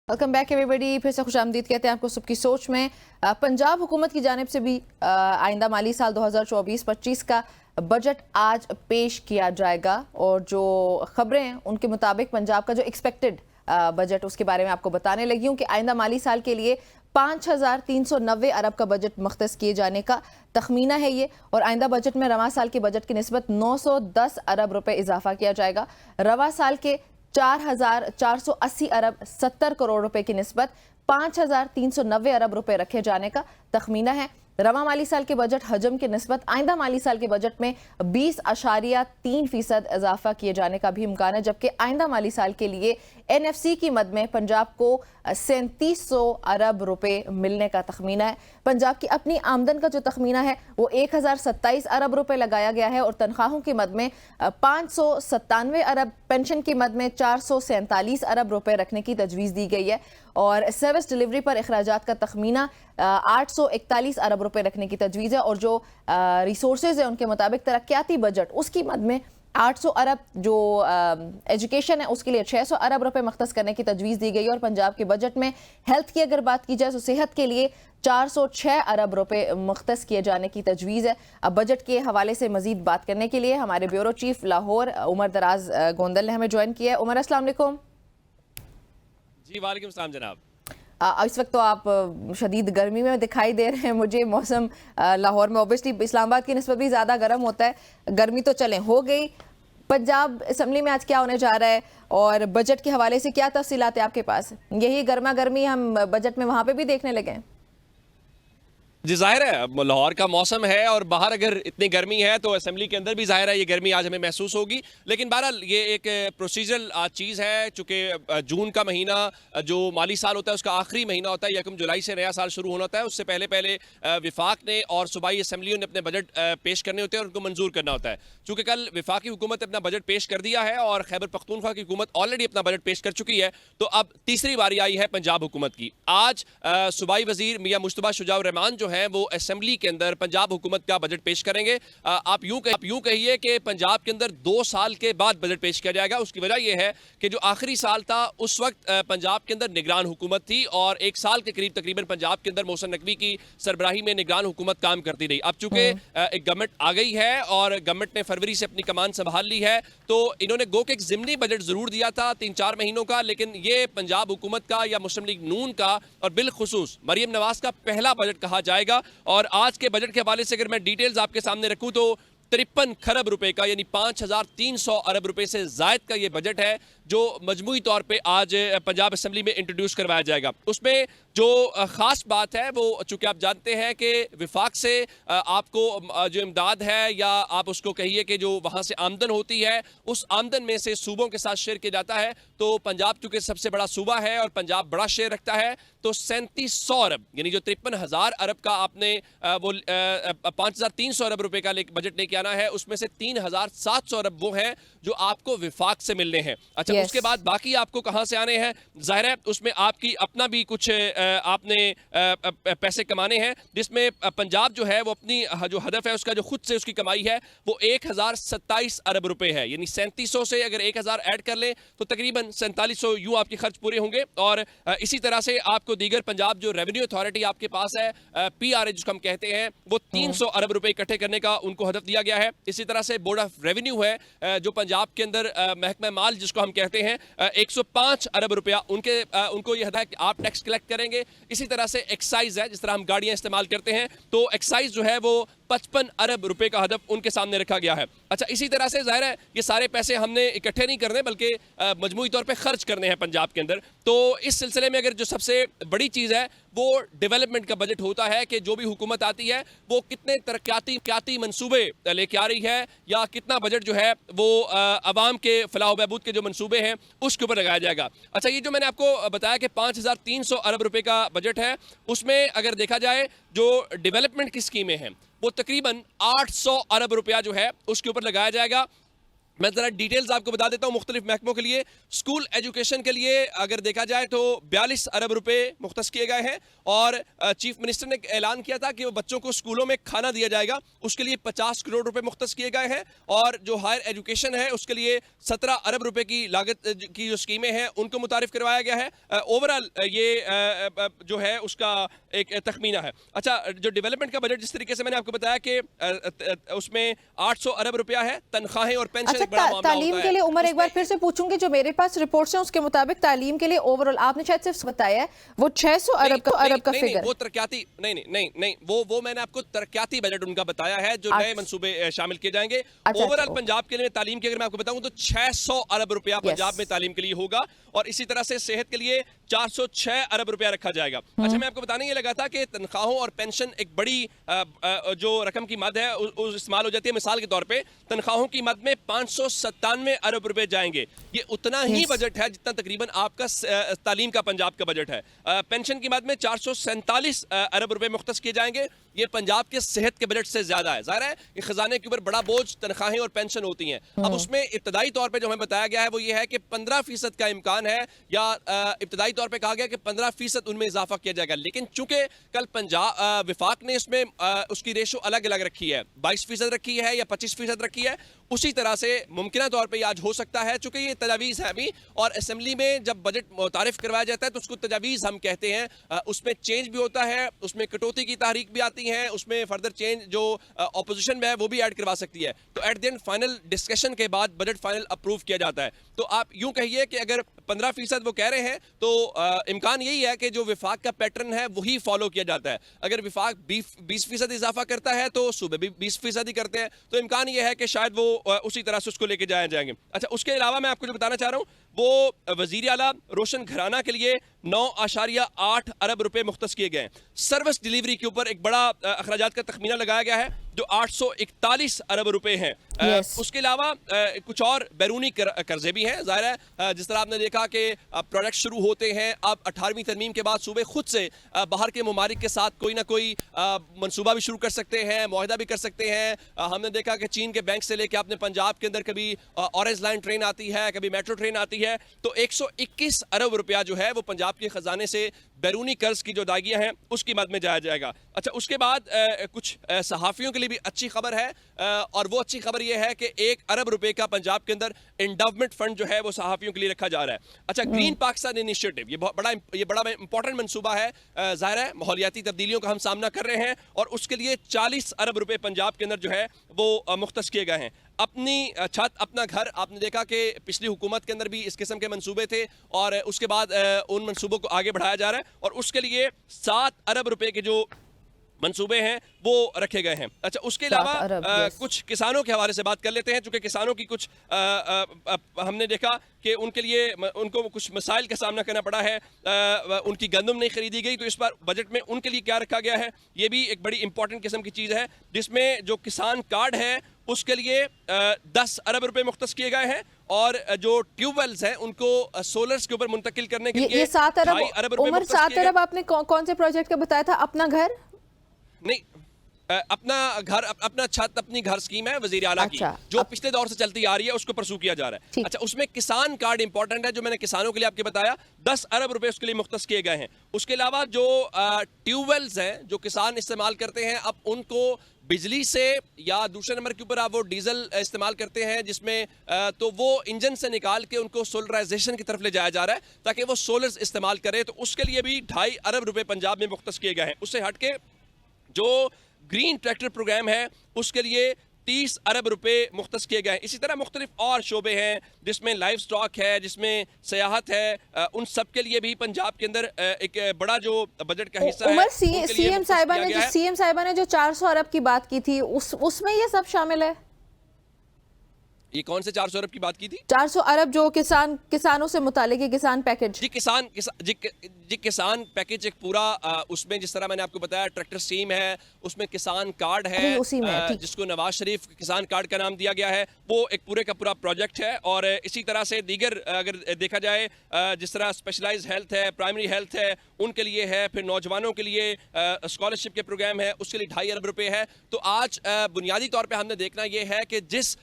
Welcome back everybody. फिर से खुशामदीद कहते हैं आपको सबकी सोच में। पंजाब हुकूमत की जानिब से भी आइंदा माली साल 2024-25 का बजट आज पेश किया जाएगा और जो खबरें हैं उनके मुताबिक पंजाब का जो एक्सपेक्टेड बजट उसके बारे में आपको बताने लगी हूँ कि आइंदा माली साल के लिए 5390 अरब का बजट मख्तस किए जाने का तखमीना है ये। और आइंदा बजट में रवा साल के बजट की निस्बत 910 अरब रुपए इजाफा किया जाएगा। रवा साल के 4480 अरब 70 करोड़ रुपए की निस्बत 5390 अरब रुपए रखे जाने का तखमीना है। रवा माली साल के बजट हजम की निस्बत आइंदा माली साल के बजट में 20.3% इजाफा किए जाने का भी इम्कान है, जबकि आइंदा माली साल के लिए NFC की मद में पंजाब को 3700 अरब रुपए मिलने का तखमीना है। पंजाब की अपनी आमदन का जो तखमीना है वो 1027 अरब रुपए लगाया गया है और तनख्वाहों की मद में 597 अरब, पेंशन की मद में 447 अरब रुपए रखने की तजवीज़ दी गई है और सर्विस डिलीवरी पर अखराजात का तखमीना 841 अरब रुपए रखने की तजवीज़ है। और जो रिसोर्सेज है उनके मुताबिक तरक्याती बजट उसकी मद में 800 अरब, जो एजुकेशन है उसके लिए 600 अरब रुपए मख्तस करने की तजवीज़ दी गई है। और पंजाब के बजट में हेल्थ की अगर बात की जाए तो सेहत के लिए 406 अरब रुपए मुख्तस किए जाने की तजवीज़ है। अब बजट के हवाले से मजीद बात करने के लिए हमारे ब्यूरो चीफ लाहौर उमर दराज गोंदल ने हमें ज्वाइन किया है। उमर, अस्सलाम वालेकुम। जी वालेकुम सलाम जनाब। इस वक्त तो आप शदीद गर्मी में दिखाई दे रहे हैं मुझे। मौसम लाहौर में ऑब्वियसली इस्लामाबाद की निस्बत भी ज़्यादा गर्म होता है। गर्मी तो चलें हो गई, पंजाब असम्बली में आज क्या होने जा रहा है और बजट के हवाले से क्या तफसीलात है आपके पास? यही गर्मा गर्मी हम बजट में वहाँ पे भी देखने लगे हैं। जी जाहिर है लाहौर का मौसम है और बाहर अगर इतनी गर्मी है तो असेंबली के अंदर भी जाहिर है ये गर्मी आज हमें महसूस होगी। लेकिन बहरहाल ये एक प्रोसीजरल चीज़ है, चूँकि जून का महीना जो माली साल होता है उसका आखिरी महीना होता है। 1 जुलाई से नया साल शुरू होना होता है। उससे पहले पहले विफाक ने और सूबाई असम्बलियों ने अपने बजट पेश करने होते हैं और उनको मंजूर करना होता है। चूँकि कल विफाकी हुकूमत ने अपना बजट पेश कर दिया है और खैबर पख्तूनख्वा की हुकूमत ऑलरेडी अपना बजट पेश कर चुकी है, तो अब तीसरी बारी आई है पंजाब हुकूमत की। आज सूबाई वजीर मियाँ मुश्तबा शुजाउर रहमान जो है वो असेंबली के अंदर पंजाब हुकूमत का बजट पेश करेंगे। आप यूं कहिए कि पंजाब के अंदर 2 साल के बाद बजट पेश किया जाएगा। उसकी वजह यह है कि जो आखिरी साल था उस वक्त पंजाब के अंदर निगरान हुकूमत थी और 1 साल के करीब तकरीबन पंजाब के अंदर मोहसिन नकवी की सरबराही में निगरान हुकूमत काम करती रही। अब चूंकि एक गवर्नमेंट आ गई है और गवर्नमेंट ने फरवरी से अपनी कमान संभाल ली है, तो इन्होंने गो के एक ज़िमनी बजट जरूर दिया था 3-4 महीनों का, लेकिन ये पंजाब हुकूमत का या मुस्लिम लीग नून का और बिलखुसूस मरियम नवाज का पहला बजट कहा जाएगा। और आज के बजट के हवाले से अगर मैं डिटेल्स आपके सामने रखूं तो 53 खरब रुपए का यानी 5300 अरब रुपए से जायद का ये बजट है जो मजमूई तौर पे आज पंजाब असेंबली में इंट्रोड्यूस करवाया जाएगा। उसमें जो ख़ास बात है वो चूँकि आप जानते हैं कि विफाक से आपको जो इमदाद है या आप उसको कहिए कि जो वहाँ से आमदन होती है उस आमदन में से सूबों के साथ शेयर किया जाता है। तो पंजाब चूँकि सबसे बड़ा सूबा है और पंजाब बड़ा शेयर रखता है, तो 3700 अरब यानी जो 53,000 अरब का आपने वो 5300 अरब रुपए का बजट लेके आना है, उसमें से 3700 अरब वो हैं जो आपको विफाक से मिलने हैं। अच्छा, उसके बाद बाकी आपको कहां से आने हैं? जाहिर है उसमें आपकी अपना भी कुछ आपने पैसे कमाने हैं, जिसमें पंजाब जो है वो अपनी जो हदफ है उसका जो खुद से उसकी कमाई है वो 1027 अरब रुपए है। यानी 3700 से अगर 1000 ऐड कर लें तो तकरीबन 4700 यूं आपके खर्च पूरे होंगे। और इसी तरह से आपको दीगर पंजाब जो रेवेन्यू अथॉरिटी आपके पास है, PRA जिसको हम कहते हैं, वो 300 अरब रुपए इकट्ठे करने का उनको हदफ दिया गया है। इसी तरह से बोर्ड ऑफ रेवेन्यू है जो पंजाब के अंदर महकमा माल जिसको हम कहते हैं, 105 अरब रुपया उनको यह है कि आप टैक्स कलेक्ट करेंगे। इसी तरह से एक्साइज है, जिस तरह हम गाड़ियां इस्तेमाल करते हैं तो एक्साइज जो है वो 55 अरब रुपए का हदफ उनके सामने रखा गया है। अच्छा, इसी तरह से जाहिर है ये सारे पैसे हमने इकट्ठे नहीं करने बल्कि मजमूई तौर पे खर्च करने हैं पंजाब के अंदर। तो इस सिलसिले में अगर जो सबसे बड़ी चीज़ है वो डेवलपमेंट का बजट होता है कि जो भी हुकूमत आती है वो कितने तरक्याती मंसूबे लेके आ रही है या कितना बजट जो है वो अवाम के फलाह बहबूद के जो मंसूबे हैं उसके ऊपर लगाया जाएगा। अच्छा, ये जो मैंने आपको बताया कि 5300 अरब रुपए का बजट है, उसमें अगर देखा जाए जो डेवलपमेंट की स्कीमें हैं वो तकरीबन 800 अरब रुपया जो है उसके ऊपर लगाया जाएगा। मैं जरा डिटेल्स आपको बता देता हूं मुख्तलिफ महकमों के लिए। स्कूल एजुकेशन के लिए अगर देखा जाए तो 42 अरब रुपए मुख्तस किए गए हैं और चीफ मिनिस्टर ने ऐलान किया था कि वो बच्चों को स्कूलों में खाना दिया जाएगा, उसके लिए 50 करोड़ रुपए मुख्तस किए गए हैं। और जो हायर एजुकेशन है उसके लिए 17 अरब रुपए की लागत की जो स्कीमें हैं उनको मुतारिफ करवाया गया है। ओवरऑल ये जो है उसका एक तखमीना है। अच्छा, जो डेवलपमेंट का बजट जिस तरीके से मैंने आपको बताया कि उसमें 800 अरब रुपया है, तनख्वाहें और पेंशन अच्छा, एक बड़ा मामला तालीम होता के है। लिए उमर एक बार फिर से पूछूंगी, जो मेरे पास रिपोर्ट्स हैं उसके मुताबिक तालीम के लिए ओवरऑल आपने शायद सिर्फ बताया है वो 600 अरब का फिगर। वो तरक्याती नहीं, वो मैंने आपको तरक्याती बजट उनका बताया है जो नए मंसूबे शामिल किए जाएंगे। ओवरऑल पंजाब के लिए तालीम की अगर मैं आपको बताऊं तो 600 अरब रुपया पंजाब में तालीम के लिए होगा और इसी तरह से सेहत के लिए 406 अरब रुपया रखा जाएगा। अच्छा, मैं आपको बताने ये लगा था कि तनख्वाहों और पेंशन एक बड़ी जो रकम की मद है उस इस्तेमाल हो जाती है। मिसाल के तौर पे तनख्वाहों की मद में 597 अरब रुपए जाएंगे, ये उतना ही बजट है जितना तकरीबन आपका तालीम का पंजाब का बजट है। पेंशन की मद में 447 अरब रुपए मुख्तस किए जाएंगे, ये पंजाब के सेहत के बजट से ज्यादा है। जाहिर है कि खजाने के ऊपर बड़ा बोझ तनख्वाहें और पेंशन होती हैं। अब उसमें इब्तदाई तौर पे जो हमें बताया गया है वो ये है कि 15% का इम्कान है या इब्तदाई तौर पे कहा गया कि 15% उनमें इजाफा किया जाएगा। लेकिन चूंकि कल पंजाब विफाक ने इसमें उसकी रेशो अलग अलग रखी है, 22% रखी है या 25% रखी है, उसी तरह से मुमकिन तौर पर आज हो सकता है। चूंकि ये तजावीज़ है अभी और असेंबली में जब बजट मुतारिफ करवाया जाता है तो उसको तजावीज़ हम कहते हैं, उसमें चेंज भी होता है, उसमें कटौती की तहरीक भी आती है, उसमें फर्दर चेंज जो ऑपोजिशन में है वो भी ऐड करवा सकती है। तो at the end final discussion के बाद बजट फाइनल अप्रूव किया जाता है। तो आप यूं कहिए कि अगर 15% वो कह रहे हैं तो इम्कान यही है कि जो विफाक का पैटर्न है वही फॉलो किया जाता है। अगर विफाक 20% इजाफा करता है तो सूबे भी 20% ही करते हैं, तो इम्कान ये है कि शायद वो उसी तरह से उसको लेके जाए जाएंगे। अच्छा, उसके अलावा मैं आपको जो बताना चाह रहा हूँ वो वजीर आला रोशन घराना के लिए 9.8 अरब रुपए मुख्तस किए गए हैं। सर्विस डिलीवरी के ऊपर एक बड़ा अखराजात का तखमीना लगाया गया है जो 841 अरब रुपए हैं। उसके अलावा कुछ और बैरूनी कर्जे भी हैं। जाहिर है जिस तरह आपने देखा कि प्रोडक्ट शुरू होते हैं, अब 18वीं तरमीम के बाद सूबे खुद से बाहर के ममालिक के साथ कोई ना कोई मनसूबा भी शुरू कर सकते हैं, मुआहदा भी कर सकते हैं। हमने देखा कि चीन के बैंक से लेके अपने पंजाब के अंदर कभी ऑरेंज लाइन ट्रेन आती है, कभी मेट्रो ट्रेन आती है। तो 121 अरब रुपया जो है वो पंजाब के खजाने से बैरूनी कर्ज की जो अदायगियां हैं उसकी मद में जाया जाएगा। अच्छा, उसके बाद कुछ सहाफ़ियों के लिए भी अच्छी खबर है और वो अच्छी खबर ये है कि 1 अरब रुपए का पंजाब के अंदर एंडावमेंट फंड जो है वो सहाफ़ियों के लिए रखा जा रहा है। अच्छा, ग्रीन पाकिस्तान इनिशिएटिव ये बड़ा इंपॉर्टेंट मंसूबा है। ज़ाहिर है माहौलियाती तब्दीलियों का हम सामना कर रहे हैं और उसके लिए 40 अरब रुपए पंजाब के अंदर जो है वो मुख्तस किए गए हैं। अपनी छत अपना घर, आपने देखा कि पिछली हुकूमत के अंदर भी इस किस्म के मंसूबे थे और उसके बाद उन मंसूबों को आगे बढ़ाया जा रहा है और उसके लिए 7 अरब रुपए के जो मंसूबे हैं वो रखे गए हैं। अच्छा, उसके अलावा कुछ किसानों के हवाले से बात कर लेते हैं, चूंकि किसानों की कुछ हमने देखा कि उनके लिए उनको कुछ मसाइल का सामना करना पड़ा है। उनकी गंदम नहीं खरीदी गई, तो इस बार बजट में उनके लिए क्या रखा गया है, ये भी एक बड़ी इंपॉर्टेंट किस्म की चीज़ है, जिसमें जो किसान कार्ड है उसके लिए 10 अरब रुपए मुख्तस किए गए हैं और जो ट्यूबवेल्स हैं उनको सोलर्स के ऊपर मुंतकिल करने के लिए 7 अरब उमर 7 अरब आपने कौन से प्रोजेक्ट का बताया था? अपना घर नहीं, अपना घर अपना छत अपनी घर स्कीम है वजीर आला की, जो पिछले दौर से चलती आ रही है, उसको परसू किया जा रहा है। अच्छा, उसमें किसान कार्ड इंपॉर्टेंट है, जो मैंने किसानों के लिए आपके बताया 10 अरब रुपए उसके लिए मुख्तस किए गए हैं। उसके अलावा जो ट्यूबवेल्स हैं जो किसान इस्तेमाल करते हैं, अब उनको बिजली से या दूसरे नंबर के ऊपर आप वो डीजल इस्तेमाल करते हैं जिसमें तो वो इंजन से निकाल के उनको सोलराइजेशन की तरफ ले जाया जा रहा है ताकि वो सोलर्स इस्तेमाल करें, तो उसके लिए भी 2.5 अरब रुपए पंजाब में मुख्तस किए गए हैं। उससे हट के जो ग्रीन ट्रैक्टर प्रोग्राम है उसके लिए 30 अरब रुपए मुख्तस किए गए हैं। इसी तरह मुख्तलिफ और शोबे हैं जिसमें लाइव स्टॉक है, जिसमें सियाहत है, उन सब के लिए भी पंजाब के अंदर एक बड़ा जो बजट का हिस्सा है। सीएम साहिबा ने जो 400 अरब की बात की थी उसमें ये सब शामिल है। ये कौन से 400 अरब की बात की थी? 400 अरब जो किसानों से मुतालिक किसान पैकेज। जी जी किसान पैकेज एक पूरा उसमें जिस तरह मैंने आपको बताया ट्रैक्टर स्कीम है, उसमें किसान कार्ड है, अरे, उसी में, ठीक। जिसको नवाज शरीफ किसान कार्ड का नाम दिया गया है, वो एक पूरे का पूरा प्रोजेक्ट है। और इसी तरह से दीगर अगर देखा जाए जिस तरह स्पेशलाइज हेल्थ है, प्राइमरी हेल्थ है, उनके लिए है, फिर नौजवानों के लिए स्कॉलरशिप के प्रोग्राम है, उसके लिए 2.5 अरब रुपए है। तो आज बुनियादी तौर पे हमने देखना ये है कि जिस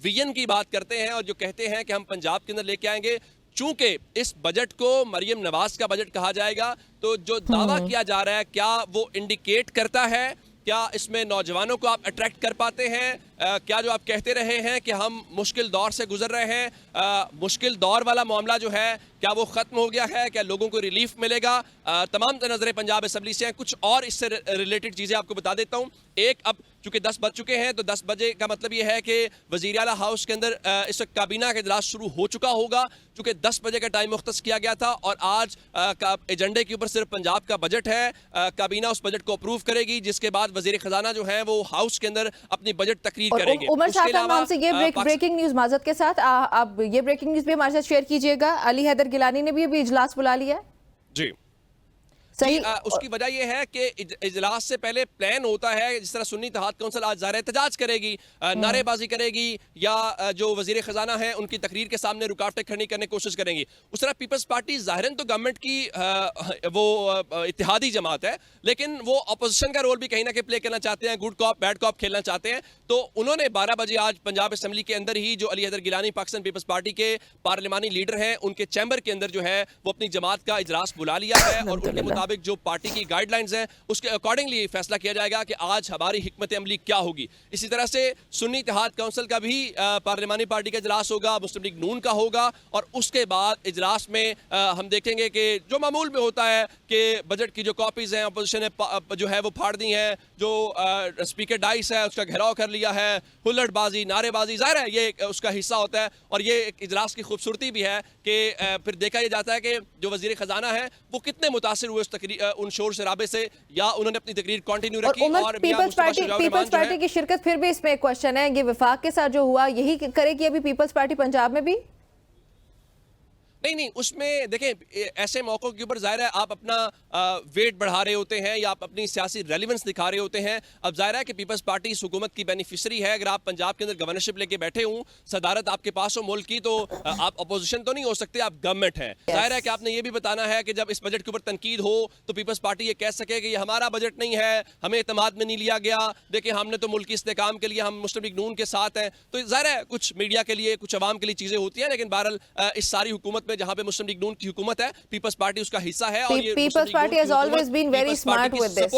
विजन की बात करते हैं और जो कहते हैं कि हम पंजाब के अंदर लेके आएंगे, चूंकि इस बजट को मरियम नवाज का बजट कहा जाएगा, तो जो दावा किया जा रहा है क्या वो इंडिकेट करता है, क्या इसमें नौजवानों को आप अट्रैक्ट कर पाते हैं? क्या जो आप कहते रहे हैं कि हम मुश्किल दौर से गुजर रहे हैं, मुश्किल दौर वाला मामला जो है क्या वो ख़त्म हो गया है? क्या लोगों को रिलीफ मिलेगा? तमाम नज़रें पंजाब असम्बली से हैं। कुछ और इससे रिलेटेड चीज़ें आपको बता देता हूँ। एक, अब चूंकि 10 बज चुके हैं तो 10 बजे का मतलब ये है कि वज़ीर आला हाउस के अंदर इस वक्त काबीना का इजलास शुरू हो चुका होगा, चूंकि 10 बजे का टाइम मुख्तस किया गया था और आज का एजेंडे के ऊपर सिर्फ पंजाब का बजट है। काबीना उस बजट को अप्रूव करेगी, जिसके बाद वज़ीर ख़जाना जो है वो हाउस के अंदर अपनी बजट तकरीर और करेंगे। उमर उसके साहब अलावा हमसे ये ब्रेकिंग न्यूज माजरत के साथ आप ये ब्रेकिंग न्यूज भी हमारे साथ शेयर कीजिएगा। अली हैदर गिलानी ने भी अभी इजलास बुला लिया है। जी सही। उसकी वजह यह है कि इजलास से पहले प्लान होता है, जिस तरह सुन्नी इत्तेहाद कौंसिल आज ज़ाहिर एहतजाज करेगी, नारेबाजी करेगी या जो वज़ीर ख़जाना है उनकी तकरीर के सामने रुकावटें खड़ी करने की कोशिश करेंगी। उस तरह पीपल्स पार्टी ज़ाहिरन तो गवर्नमेंट की वो इत्तेहादी जमात है, लेकिन वो अपोजिशन का रोल भी कहीं ना कहीं प्ले करना चाहते हैं, गुड कॉप बैड कॉप खेलना चाहते हैं। तो उन्होंने 12 बजे आज पंजाब असम्बली के अंदर ही जो अली हैदर गिलानी पाकिस्तान पीपल्स पार्टी के पार्लिमानी लीडर हैं, उनके चैम्बर के अंदर जो है वो अपनी जमात का इजलास बुला लिया है और उनके मुताबिक जो पार्टी की गाइडलाइंस हैं उसके अकॉर्डिंगली फैसला किया जाएगा कि आज हमारी हिकमत अमली क्या होगी। इसी तरह से सुन्नी इत्तेहाद काउंसिल का भी पार्लिमानी पार्टी का इजलास होगा, मुस्लिम लीग नून का होगा और उसके बाद इजलास में हम देखेंगे कि जो मामूल में होता है कि बजट की जो कॉपीज हैं अपोजिशन ने जो है वो फाड़ दी हैं, जो स्पीकर डाइस है उसका घेराव कर लिया है, हुल्लड़बाजी, नारेबाजी, ज़ाहिर है ये उसका हिस्सा होता है। और ये एक इजलास की खूबसूरती भी है कि फिर देखा यह जाता है कि जो वज़ीर ख़जाना है वो कितने मुतासिर हुए उन शोर शराबे से, या उन्होंने अपनी तकरीर कंटिन्यू रखी। और पीपल्स पार्टी की शिरकत, फिर भी इसमें एक क्वेश्चन है, ये विफाक के साथ जो हुआ यही करेगी अभी पीपल्स पार्टी पंजाब में भी? नहीं, उसमें देखें ऐसे मौकों के ऊपर ज़ाहिर है आप अपना वेट बढ़ा रहे होते हैं या आप अपनी सियासी रेलिवेंस दिखा रहे होते हैं। अब ज़ाहिर है कि पीपल्स पार्टी इस हुकूमत की बेनिफिशरी है। अगर आप पंजाब के अंदर गवर्नरशिप लेके बैठे हूँ, सदारत आपके पास हो मुल्क की, तो आप अपोजिशन तो नहीं हो सकते, आप गवर्नमेंट हैं। ज़ाहिर है कि आपने ये भी बताना है कि जब इस बजट के ऊपर तनकीद हो तो पीपल्स पार्टी ये कह सके कि ये हमारा बजट नहीं है, हमें एतमाद में नहीं लिया गया, देखिए हमने तो मुल्क की इस्तेकाम के लिए हम मुस्लिम लीग नून के साथ हैं। तो ज़ाहिर है कुछ मीडिया के लिए, कुछ अवाम के लिए चीज़ें होती हैं, लेकिन बहरहाल इस सारी हुकूमत में जहाँ पे मुस्लिम लीग की हुकूमत है, पीपल्स पार्टी उसका हिस्सा है। और ये Peoples Party has always been very smart with this.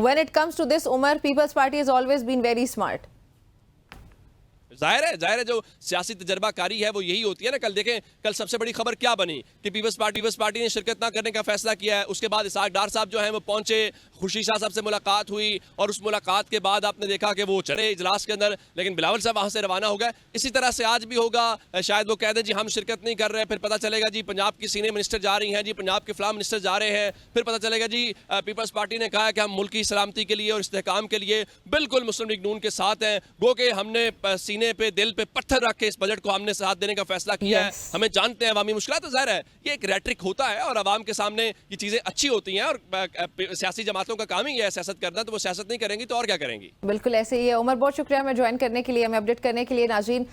When it comes to this, Umar, People's Party has always been very smart. जाहिर है जो सियासी तजर्बाकारी है वो यही होती है ना। कल देखें, कल सबसे बड़ी खबर क्या बनी कि पीपल्स पार्टी ने शिरकत ना करने का फैसला किया है। उसके बाद इसहाक डार साहब जो हैं वो पहुंचे, खुर्शीद शाह साहब से मुलाकात हुई और उस मुलाकात के बाद आपने देखा कि वो चले इजलास के अंदर, लेकिन बिलावल साहब वहां से रवाना हो गए। इसी तरह से आज भी होगा, शायद वो कह दें जी हम शिरकत नहीं कर रहे, फिर पता चलेगा जी पंजाब की सीनियर मिनिस्टर जा रही हैं, जी पंजाब के फलाह मिनिस्टर जा रहे हैं, फिर पता चलेगा जी पीपल्स पार्टी ने कहा है कि हम मुल्क की सलामती के लिए और इस्तेहकाम के लिए बिल्कुल मुस्लिम लीग नून के साथ हैं। गो के हमने सीने पे दिल पे पत्थर रख के इस बजट को हमने साथ देने का फैसला किया है। हमें जानते हैं अवामी मुश्किलात, तो ज़ाहिर है ये एक रेट्रिक होता है और अवाम के सामने ये चीज़ें अच्छी होती हैं और सियासी जमातों का काम ही है सियासत करना, तो वो सियासत नहीं करेंगी तो और क्या करेंगी। बिल्कुल ऐसे ही है। उमर, बहुत शुक्रिया हमें ज्वाइन करने के लिए, हमें अपडेट करने के लिए। नाज़रीन,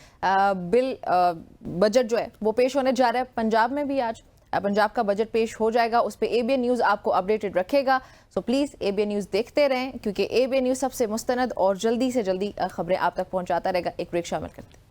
बजट जो है वो पेश होने जा रहा है पंजाब में भी। आज पंजाब का बजट पेश हो जाएगा, उस पर एबीएन न्यूज़ आपको अपडेटेड रखेगा। सो प्लीज़ एबीएन न्यूज़ देखते रहें, क्योंकि एबीएन न्यूज़ सबसे मुस्तनद और जल्दी से जल्दी खबरें आप तक पहुंचाता रहेगा। एक ब्रेक शामिल करते हैं।